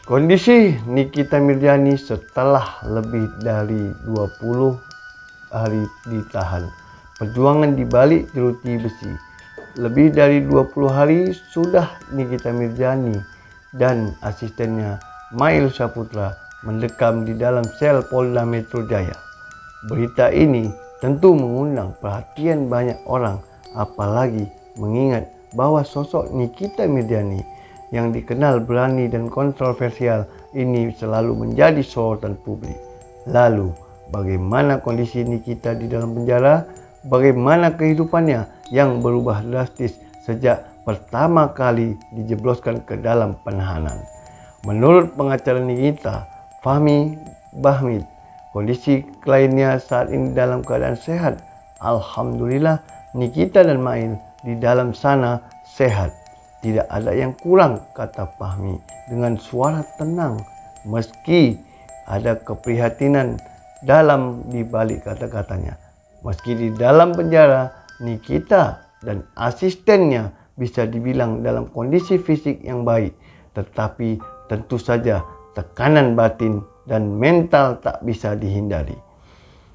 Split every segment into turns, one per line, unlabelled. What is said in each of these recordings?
Kondisi Nikita Mirzani setelah lebih dari 20 hari ditahan. Perjuangan di balik jeruji besi. Lebih dari 20 hari sudah Nikita Mirzani dan asistennya Mail Saputra mendekam di dalam sel Polda Metro Jaya. Berita ini tentu mengundang perhatian banyak orang, apalagi mengingat bahwa sosok Nikita Mirzani yang dikenal berani dan kontroversial ini selalu menjadi sorotan publik. Lalu, bagaimana kondisi Nikita di dalam penjara? Bagaimana kehidupannya yang berubah drastis sejak pertama kali dijebloskan ke dalam penahanan? Menurut pengacara Nikita, Fahmi Bahmid, kondisi kliennya saat ini dalam keadaan sehat. Alhamdulillah, Nikita dan Mail di dalam sana sehat. Tidak ada yang kurang, kata Fahmi dengan suara tenang, meski ada keprihatinan dalam di balik kata-katanya. Meski di dalam penjara, Nikita dan asistennya bisa dibilang dalam kondisi fisik yang baik, tetapi tentu saja tekanan batin dan mental tak bisa dihindari.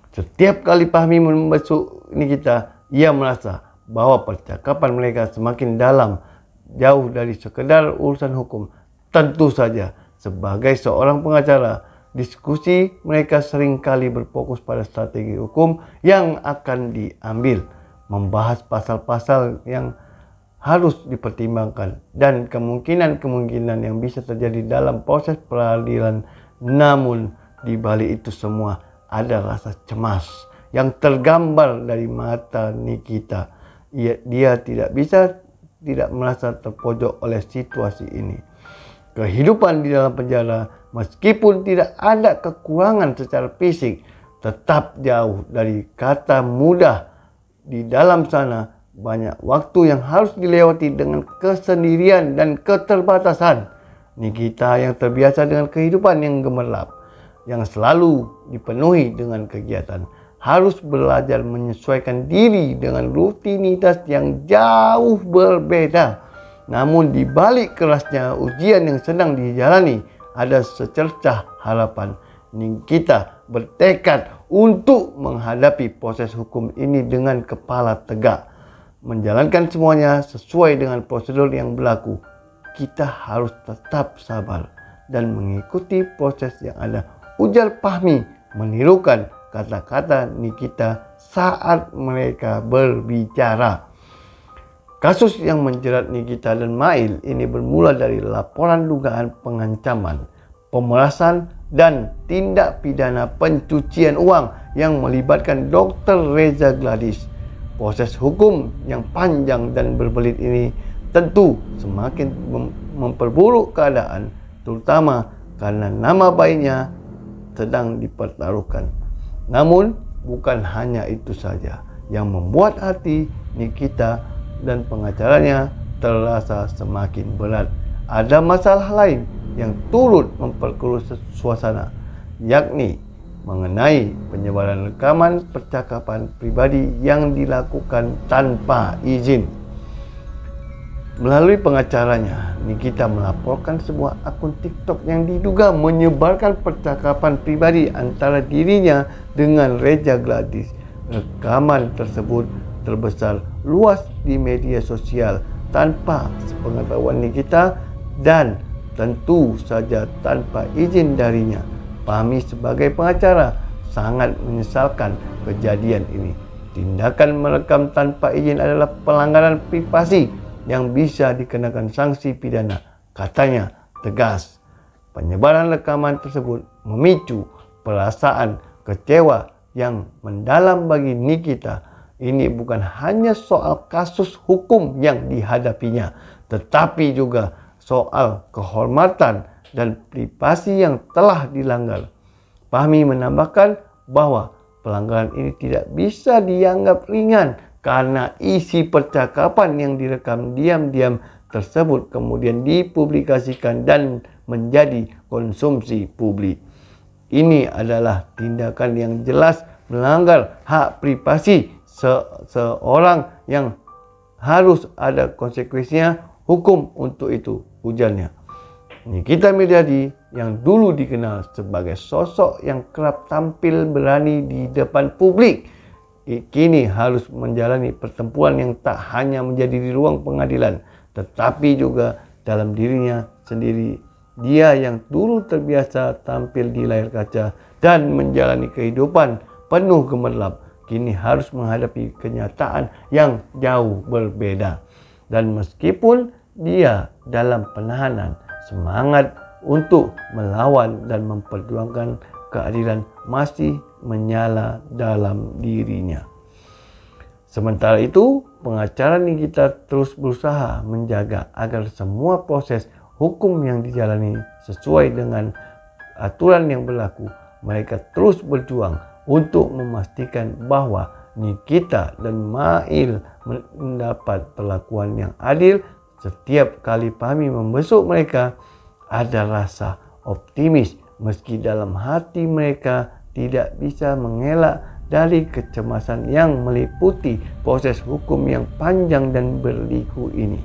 Setiap kali Fahmi membesuk Nikita, ia merasa bahwa percakapan mereka semakin dalam, jauh dari sekedar urusan hukum. Tentu saja, sebagai seorang pengacara, diskusi mereka seringkali berfokus pada strategi hukum yang akan diambil, membahas pasal-pasal yang harus dipertimbangkan, dan kemungkinan-kemungkinan yang bisa terjadi dalam proses peradilan. Namun, di balik itu semua ada rasa cemas yang tergambar dari mata Nikita. Dia tidak merasa terpojok oleh situasi ini. Kehidupan di dalam penjara, meskipun tidak ada kekurangan secara fisik, tetap jauh dari kata mudah. Di dalam sana, banyak waktu yang harus dilewati dengan kesendirian dan keterbatasan. Nikita yang terbiasa dengan kehidupan yang gemerlap, yang selalu dipenuhi dengan kegiatan, harus belajar menyesuaikan diri dengan rutinitas yang jauh berbeda. Namun di balik kerasnya ujian yang sedang dijalani, ada secercah harapan. Nikita bertekad untuk menghadapi proses hukum ini dengan kepala tegak, menjalankan semuanya sesuai dengan prosedur yang berlaku. Kita harus tetap sabar dan mengikuti proses yang ada, ujar Fahmi menirukan kata-kata Nikita saat mereka berbicara. Kasus yang menjerat Nikita dan Mail ini bermula dari laporan dugaan pengancaman, pemerasan, dan tindak pidana pencucian uang yang melibatkan Dr. Reza Gladys. Proses hukum yang panjang dan berbelit ini tentu semakin memperburuk keadaan, terutama karena nama baiknya sedang dipertaruhkan. Namun, bukan hanya itu saja yang membuat hati Nikita dan pengacaranya terasa semakin berat. Ada masalah lain yang turut memperkeruh suasana, yakni mengenai penyebaran rekaman percakapan pribadi yang dilakukan tanpa izin. Melalui pengacaranya, Nikita melaporkan sebuah akun TikTok yang diduga menyebarkan percakapan pribadi antara dirinya dengan Reza Gladys. Rekaman tersebut terbesar luas di media sosial tanpa sepengetahuan Nikita dan tentu saja tanpa izin darinya. Fahmi sebagai pengacara sangat menyesalkan kejadian ini. Tindakan merekam tanpa izin adalah pelanggaran privasi yang bisa dikenakan sanksi pidana, katanya tegas. Penyebaran rekaman tersebut memicu perasaan kecewa yang mendalam bagi Nikita. Ini bukan hanya soal kasus hukum yang dihadapinya, tetapi juga soal kehormatan dan privasi yang telah dilanggar. Fahmi menambahkan bahwa pelanggaran ini tidak bisa dianggap ringan karena isi percakapan yang direkam diam-diam tersebut kemudian dipublikasikan dan menjadi konsumsi publik. Ini adalah tindakan yang jelas melanggar hak privasi seorang yang harus ada konsekuensinya hukum untuk itu, ujarnya. Nikita Mirzani yang dulu dikenal sebagai sosok yang kerap tampil berani di depan publik, kini harus menjalani pertempuran yang tak hanya menjadi di ruang pengadilan, tetapi juga dalam dirinya sendiri. Dia yang dulu terbiasa tampil di layar kaca dan menjalani kehidupan penuh gemerlap, kini harus menghadapi kenyataan yang jauh berbeda. Dan meskipun dia dalam penahanan, semangat untuk melawan dan memperjuangkan keadilan masih menyala dalam dirinya. Sementara itu, pengacara Nikita terus berusaha menjaga agar semua proses hukum yang dijalani sesuai dengan aturan yang berlaku. Mereka terus berjuang untuk memastikan bahwa Nikita dan Mail mendapat perlakuan yang adil. Setiap kali Fahmi membesuk mereka, ada rasa optimis meski dalam hati mereka tidak bisa mengelak dari kecemasan yang meliputi proses hukum yang panjang dan berliku ini.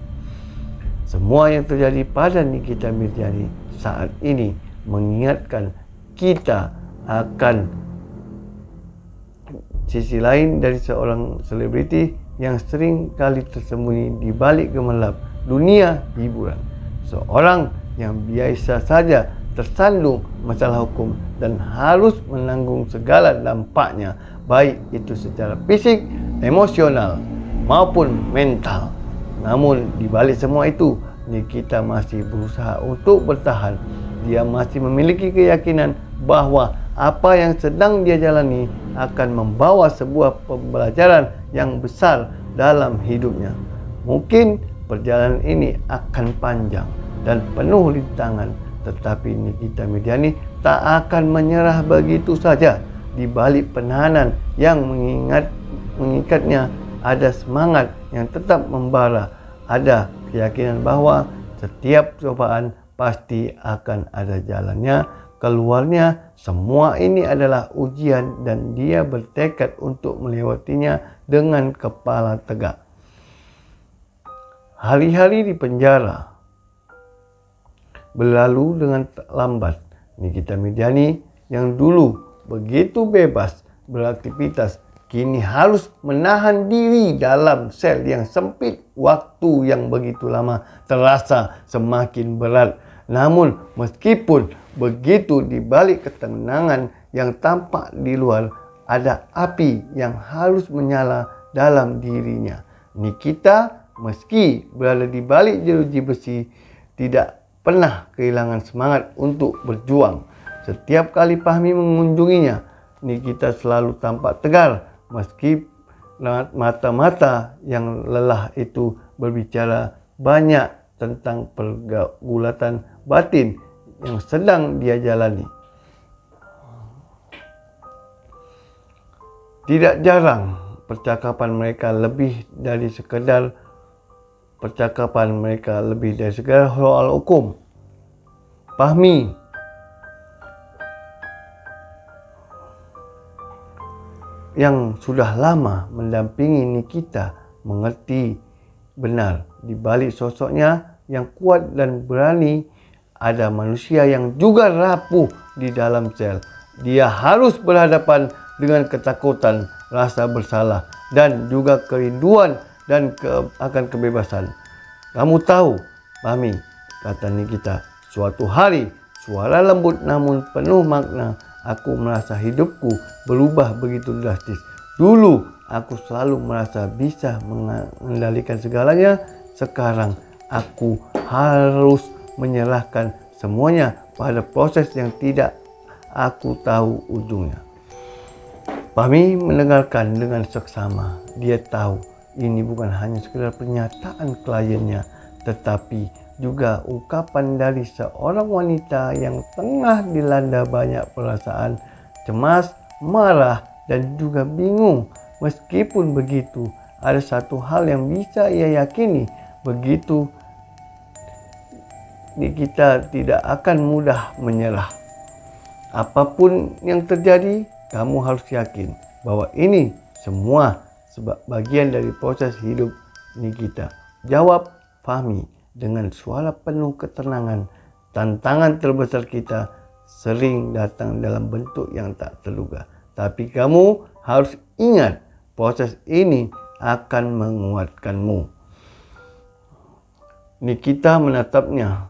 Semua yang terjadi pada Nikita Mirzani saat ini mengingatkan kita akan sisi lain dari seorang selebriti yang sering kali tersembunyi di balik gemerlap dunia hiburan. Seorang yang biasa saja tersandung masalah hukum dan harus menanggung segala dampaknya, baik itu secara fisik, emosional maupun mental. Namun di balik semua itu, Nikita masih berusaha untuk bertahan. Dia masih memiliki keyakinan bahwa apa yang sedang dia jalani akan membawa sebuah pembelajaran yang besar dalam hidupnya. Mungkin perjalanan ini akan panjang dan penuh rintangan, tetapi Nikita Mirzani tak akan menyerah begitu saja. Di balik penahanan yang mengikatnya, ada semangat yang tetap membara. Ada keyakinan bahwa setiap cobaan pasti akan ada jalannya keluarnya. Semua ini adalah ujian dan dia bertekad untuk melewatinya dengan kepala tegak. Hari-hari di penjara berlalu dengan lambat. Nikita Mirzani yang dulu begitu bebas beraktivitas, kini harus menahan diri dalam sel yang sempit. Waktu yang begitu lama terasa semakin berat. Namun meskipun begitu, di balik ketenangan yang tampak di luar, ada api yang harus menyala dalam dirinya. Nikita meski berada di balik jeruji besi, tidak pernah kehilangan semangat untuk berjuang. Setiap kali Fahmi mengunjunginya, Nikita selalu tampak tegar meski mata-mata yang lelah itu berbicara banyak tentang pergulatan batin yang sedang dia jalani. Tidak jarang percakapan mereka lebih dari sekedar soal hukum. Fahmi yang sudah lama mendampingi Nikita mengerti benar di balik sosoknya yang kuat dan berani ada manusia yang juga rapuh di dalam sel. Dia harus berhadapan dengan ketakutan, rasa bersalah dan juga kerinduan dan akan kebebasan. Kamu tahu, Fahmi, kata Nikita, suatu hari suara lembut namun penuh makna, aku merasa hidupku berubah begitu drastis. Dulu aku selalu merasa bisa mengendalikan segalanya. Sekarang aku harus menyerahkan semuanya pada proses yang tidak aku tahu ujungnya. Fahmi mendengarkan dengan seksama. Dia tahu ini bukan hanya sekedar pernyataan kliennya, tetapi juga ungkapan dari seorang wanita yang tengah dilanda banyak perasaan, cemas, marah, dan juga bingung. Meskipun begitu, ada satu hal yang bisa ia yakini, begitu kita tidak akan mudah menyerah. Apapun yang terjadi, kamu harus yakin bahwa ini semua bagian dari proses hidup Nikita. Jawab Fahmi dengan suara penuh ketenangan. Tantangan terbesar kita sering datang dalam bentuk yang tak terduga. Tapi kamu harus ingat, proses ini akan menguatkanmu. Nikita menatapnya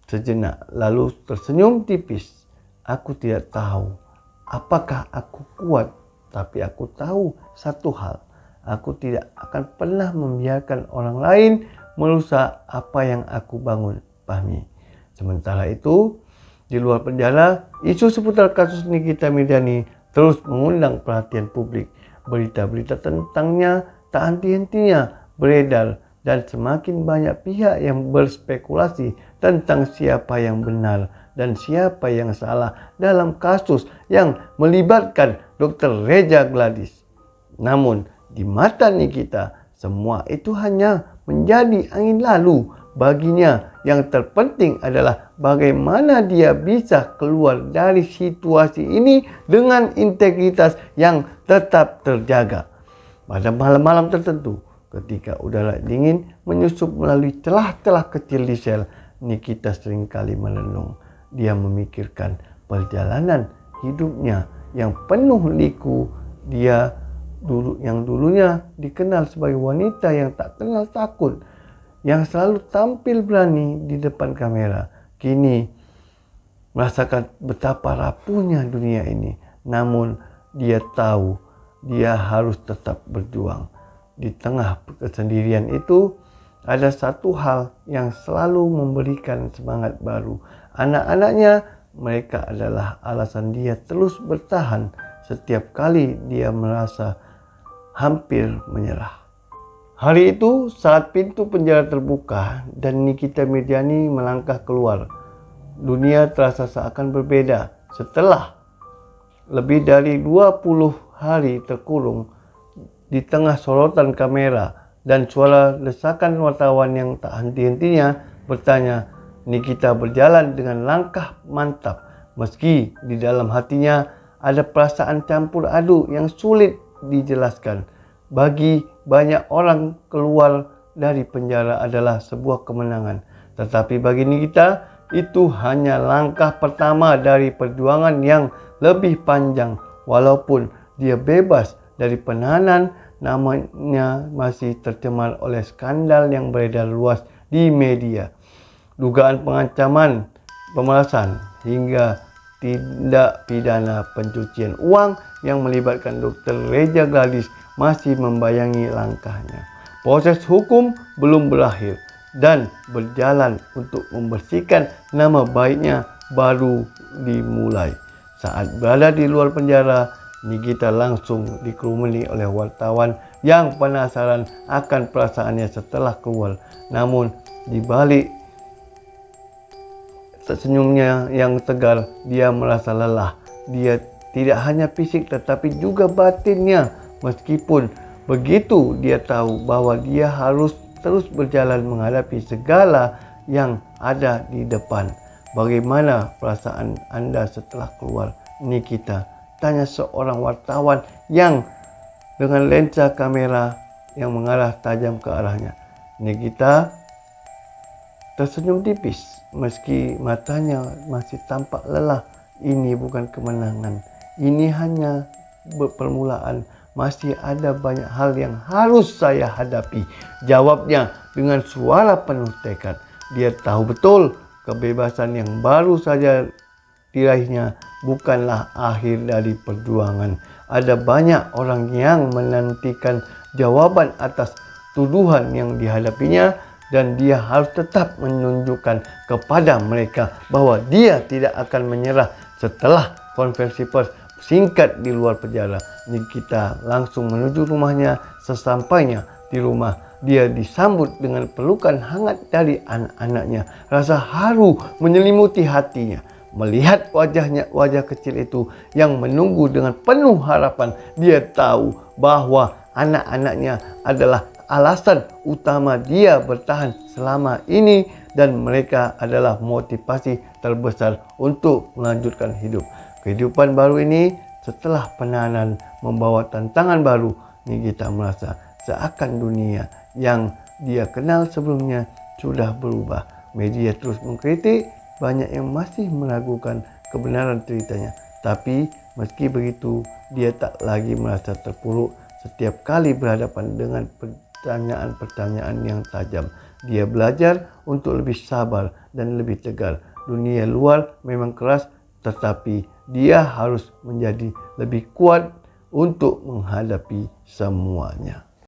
sejenak, lalu tersenyum tipis. Aku tidak tahu apakah aku kuat, tapi aku tahu satu hal. Aku tidak akan pernah membiarkan orang lain merusak apa yang aku bangun, Fahmi. Sementara itu, di luar penjara, isu seputar kasus Nikita Mirzani terus mengundang perhatian publik. Berita-berita tentangnya tak henti-hentinya beredar dan semakin banyak pihak yang berspekulasi tentang siapa yang benar dan siapa yang salah dalam kasus yang melibatkan Dr. Reza Gladys. Namun, di mata Nikita, semua itu hanya menjadi angin lalu. Baginya, yang terpenting adalah bagaimana dia bisa keluar dari situasi ini dengan integritas yang tetap terjaga. Pada malam-malam tertentu, ketika udara dingin menyusup melalui celah-celah kecil di sel, Nikita seringkali merenung. Dia memikirkan perjalanan hidupnya yang penuh liku. Yang dulunya dikenal sebagai wanita yang tak kenal takut, yang selalu tampil berani di depan kamera, kini merasakan betapa rapuhnya dunia ini. Namun dia tahu dia harus tetap berjuang. Di tengah kesendirian itu, ada satu hal yang selalu memberikan semangat baru. Anak-anaknya, mereka adalah alasan dia terus bertahan setiap kali dia merasa hampir menyerah. Hari itu, saat pintu penjara terbuka dan Nikita Mirzani melangkah keluar, dunia terasa seakan berbeda. Setelah lebih dari 20 hari terkurung di tengah sorotan kamera dan suara desakan wartawan yang tak henti-hentinya bertanya, Nikita berjalan dengan langkah mantap, meski di dalam hatinya ada perasaan campur aduk yang sulit dijelaskan. Bagi banyak orang, keluar dari penjara adalah sebuah kemenangan, tetapi bagi Nikita itu hanya langkah pertama dari perjuangan yang lebih panjang. Walaupun dia bebas dari penahanan, namanya masih tercemar oleh skandal yang beredar luas di media. Dugaan pengancaman, pemerasan, hingga tindak pidana pencucian uang yang melibatkan Dr. Reza Gladys masih membayangi langkahnya. Proses hukum belum berakhir dan berjalan untuk membersihkan nama baiknya baru dimulai. Saat berada di luar penjara, Nikita langsung dikerumuni oleh wartawan yang penasaran akan perasaannya setelah keluar. Namun di balik senyumnya yang tegar, dia merasa lelah. Dia tidak hanya fisik tetapi juga batinnya. Meskipun begitu, dia tahu bahwa dia harus terus berjalan menghadapi segala yang ada di depan. Bagaimana perasaan Anda setelah keluar, Nikita? Tanya seorang wartawan yang dengan lensa kamera yang mengarah tajam ke arahnya. Nikita tersenyum tipis meski matanya masih tampak lelah. Ini bukan kemenangan, ini hanya permulaan. Masih ada banyak hal yang harus saya hadapi, jawabnya dengan suara penuh tekad. Dia tahu betul kebebasan yang baru saja diraihnya bukanlah akhir dari perjuangan. Ada banyak orang yang menantikan jawaban atas tuduhan yang dihadapinya, dan dia harus tetap menunjukkan kepada mereka bahwa dia tidak akan menyerah. Setelah konferensi pers singkat di luar penjara, Nikita langsung menuju rumahnya. Sesampainya di rumah, dia disambut dengan pelukan hangat dari anak-anaknya. Rasa haru menyelimuti hatinya melihat wajah kecil itu yang menunggu dengan penuh harapan. Dia tahu bahwa anak-anaknya adalah alasan utama dia bertahan selama ini, dan mereka adalah motivasi terbesar untuk melanjutkan hidup. Kehidupan baru ini setelah penahanan membawa tantangan baru. Nikita merasa seakan dunia yang dia kenal sebelumnya sudah berubah. Media terus mengkritik, banyak yang masih meragukan kebenaran ceritanya. Tapi meski begitu, dia tak lagi merasa terpuruk setiap kali berhadapan dengan pertanyaan-pertanyaan yang tajam. Dia belajar untuk lebih sabar dan lebih tegar. Dunia luar memang keras, tetapi dia harus menjadi lebih kuat untuk menghadapi semuanya.